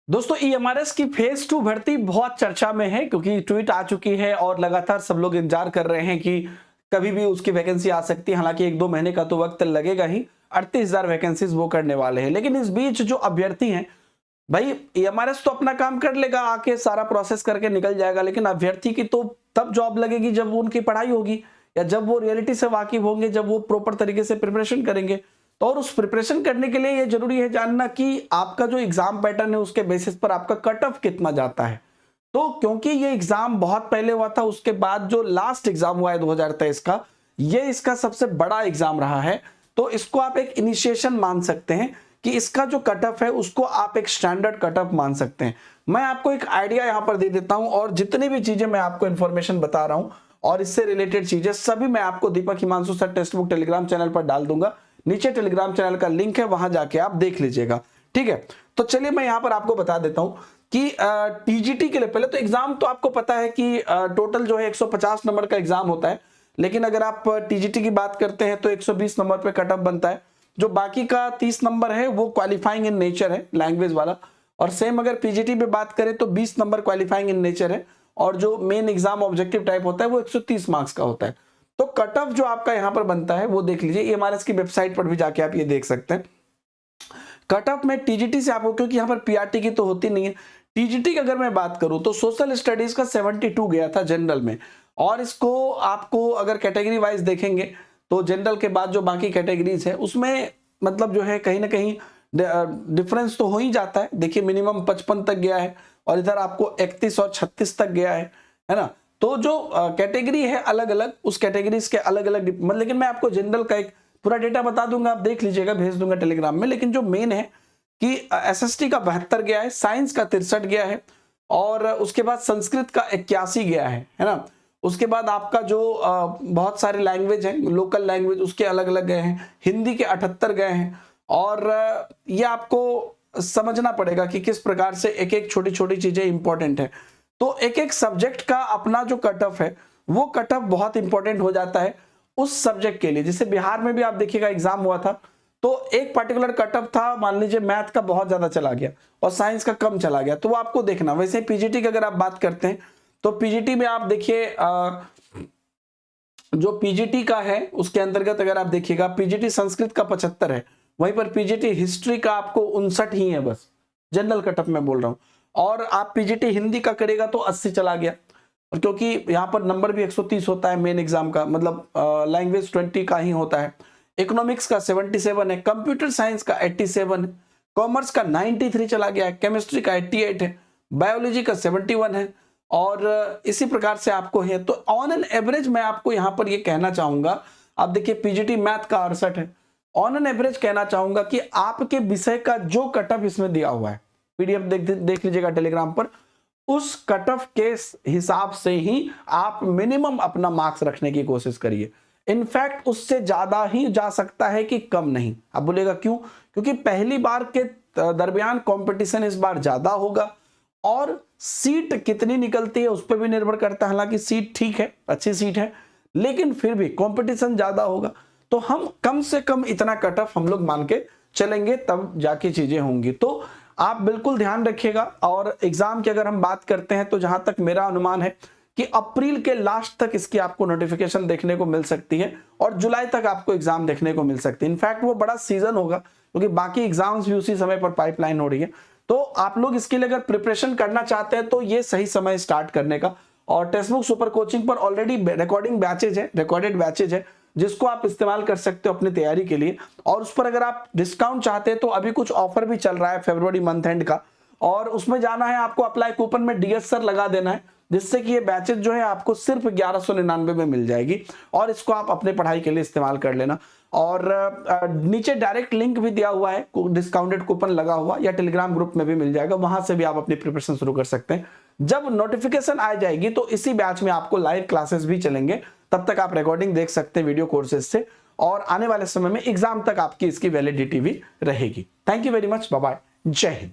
दोस्तों ईएमआरएस की फेज 2 भर्ती बहुत चर्चा में है क्योंकि ट्वीट आ चुकी है और लगातार सब लोग इंतजार कर रहे हैं कि कभी भी उसकी वैकेंसी आ सकती है। हालांकि 1-2 महीने का तो वक्त लगेगा ही। 38,000 वैकेंसीज वो करने वाले हैं, लेकिन इस बीच जो अभ्यर्थी हैं, भाई ईएमआरएस तो अपना काम कर लेगा, आके सारा प्रोसेस करके निकल जाएगा, लेकिन अभ्यर्थी की तो तब जॉब लगेगी जब वो उनकी पढ़ाई होगी या जब वो रियलिटी से वाकिफ होंगे, जब वो प्रॉपर तरीके से प्रिपरेशन करेंगे। तो और उस प्रिपरेशन करने के लिए ये जरूरी है जानना कि आपका जो एग्जाम पैटर्न है उसके बेसिस पर आपका कट ऑफ कितना जाता है। तो क्योंकि ये एग्जाम बहुत पहले हुआ था, उसके बाद जो लास्ट एग्जाम हुआ है 2023 का, ये इसका सबसे बड़ा एग्जाम रहा है। तो इसको आप एक इनिशिएशन मान सकते हैं कि इसका जो कट ऑफ है उसको आप एक स्टैंडर्ड कट ऑफ मान सकते हैं। मैं आपको एक आइडिया यहां पर दे देता हूं और जितनी भी चीजें मैं आपको इंफॉर्मेशन बता रहा हूं और इससे रिलेटेड चीजें सभी मैं आपको Deepak Himanshu sir text book Telegram channel पर डाल दूंगा। नीचे टेलीग्राम चैनल का लिंक है, वहां जाके आप देख लीजिएगा, ठीक है। तो चलिए मैं यहां पर आपको बता देता हूं कि टीजीटी के लिए पहले तो एग्जाम तो आपको पता है कि टोटल जो है 150 नंबर का एग्जाम होता है, लेकिन अगर आप टीजीटी की बात करते हैं तो 120 नंबर पे कट ऑफ बनता है। जो बाकी का 30 नंबर है वो क्वालिफाइंग इन नेचर है, लैंग्वेज वाला। और सेम अगर पीजीटी पे बात करें तो 20 नंबर क्वालिफाइंग इन नेचर है, और जो मेन एग्जाम ऑब्जेक्टिव टाइप होता है वो 130 मार्क्स का होता है। तो कट ऑफ जो आपका यहां पर बनता है वो देख लीजिए, ईएमआरएस की वेबसाइट पर भी जाके आप ये देख सकते हैं। कट ऑफ में टीजीटी से आपको, क्योंकि यहां पर पीआरटी की तो होती नहीं है, टीजीटी की अगर मैं बात करूं तो सोशल स्टडीज का 72 गया था जनरल में। और इसको आपको अगर कैटेगरी वाइज देखेंगे तो जनरल के बाद जो बाकी कैटेगरीज है उसमें मतलब जो है कहीं ना कहीं डिफरेंस तो हो ही जाता है। देखिए मिनिमम 55 तक गया है और इधर आपको 31 और 36 तक गया है ना। तो जो कैटेगरी है अलग अलग, उस कैटेगरीज के अलग अलग मतलब, लेकिन मैं आपको जनरल का एक पूरा डेटा बता दूंगा, आप देख लीजिएगा, भेज दूंगा टेलीग्राम में। लेकिन जो मेन है कि एसएसटी का 72 गया है, साइंस का 63 गया है, और उसके बाद संस्कृत का 81 गया है ना। उसके बाद आपका जो बहुत सारे लैंग्वेज हैं, लोकल लैंग्वेज, उसके अलग अलग गए हैं। हिंदी के 78 गए हैं। और ये आपको समझना पड़ेगा कि किस प्रकार से एक एक छोटी छोटी चीजें इंपॉर्टेंट है। तो एक एक सब्जेक्ट का अपना जो कट ऑफ है वो कट ऑफ बहुत इंपॉर्टेंट हो जाता है उस सब्जेक्ट के लिए। जैसे बिहार में भी आप देखिएगा एग्जाम हुआ था तो एक पर्टिकुलर कट ऑफ था, मान लीजिए मैथ का बहुत ज्यादा चला गया और साइंस का कम चला गया, तो वो आपको देखना। वैसे पीजीटी की अगर आप बात करते हैं तो पीजीटी में आप देखिए जो पीजीटी का है उसके अंतर्गत अगर आप देखिएगा, पीजीटी संस्कृत का 75 है, वहीं पर पीजीटी हिस्ट्री का आपको 59 ही है, बस जनरल कट ऑफ में बोल रहा हूं। और आप पीजीटी हिंदी का करेगा तो 80 चला गया, और क्योंकि यहां पर नंबर भी 130 होता है मेन एग्जाम का, मतलब लैंग्वेज 20 का ही होता है। इकोनॉमिक्स का 77 है, कंप्यूटर साइंस का 87 है, कॉमर्स का 93 चला गया है, केमिस्ट्री का 88 है, बायोलॉजी का 71 है, और इसी प्रकार से आपको है। तो ऑन एन एवरेज मैं आपको यहां पर ये कहना चाहूंगा, आप देखिए पीजीटी मैथ का 68 है, ऑन एन एवरेज कहना चाहूंगा कि आपके विषय का जो कट ऑफ इसमें दिया हुआ है, पीडीएफ देख लीजिएगा टेलीग्राम पर, उस कट ऑफ के हिसाब से ही आप मिनिमम अपना मार्क्स रखने की कोशिश करिए। इनफैक्ट उससे ज्यादा ही जा सकता है कि कम नहीं। आप बोलेगा क्यों? क्योंकि पहली बार के दरमियान कंपटीशन इस बार ज्यादा होगा, और सीट कितनी निकलती है उस पर भी निर्भर करता है। हालांकि सीट ठीक है, अच्छी सीट है, लेकिन फिर भी कंपटीशन ज्यादा होगा, तो हम कम से कम इतना कट ऑफ हम लोग मान के चलेंगे, तब जाके चीजें होंगी। तो आप बिल्कुल ध्यान रखिएगा। और एग्जाम की अगर हम बात करते हैं तो जहां तक मेरा अनुमान है कि अप्रैल के लास्ट तक इसकी आपको नोटिफिकेशन देखने को मिल सकती है, और जुलाई तक आपको एग्जाम देखने को मिल सकती है। इनफैक्ट वो बड़ा सीजन होगा क्योंकि बाकी एग्जाम्स भी उसी समय पर पाइपलाइन हो रही है। तो आप लोग इसके लिए अगर प्रिपरेशन करना चाहते हैं तो ये सही समय स्टार्ट करने का। और टेक्स्ट बुक सुपर कोचिंग पर ऑलरेडी रिकॉर्डिंग बैचेज है, रिकॉर्डेड बैचेज है, जिसको आप इस्तेमाल कर सकते हो अपनी तैयारी के लिए। और उस पर अगर आप डिस्काउंट चाहते हैं तो अभी कुछ ऑफर भी चल रहा है फरवरी मंथ एंड का, और उसमें जाना है आपको, अप्लाई कूपन में डीएस सर लगा देना है, जिससे कि ये बैचेज जो है आपको सिर्फ 1199 में मिल जाएगी, और इसको आप अपने पढ़ाई के लिए इस्तेमाल कर लेना। और नीचे डायरेक्ट लिंक भी दिया हुआ है, डिस्काउंटेड कूपन लगा हुआ, या टेलीग्राम ग्रुप में भी मिल जाएगा, वहां से भी आप अपनी प्रिपरेशन शुरू कर सकते हैं। जब नोटिफिकेशन आ जाएगी तो इसी बैच में आपको लाइव क्लासेस भी चलेंगे, तब तक आप रिकॉर्डिंग देख सकते हैं वीडियो कोर्सेज से, और आने वाले समय में एग्जाम तक आपकी इसकी वैलिडिटी भी रहेगी। Thank you very much, bye bye, जय हिंद।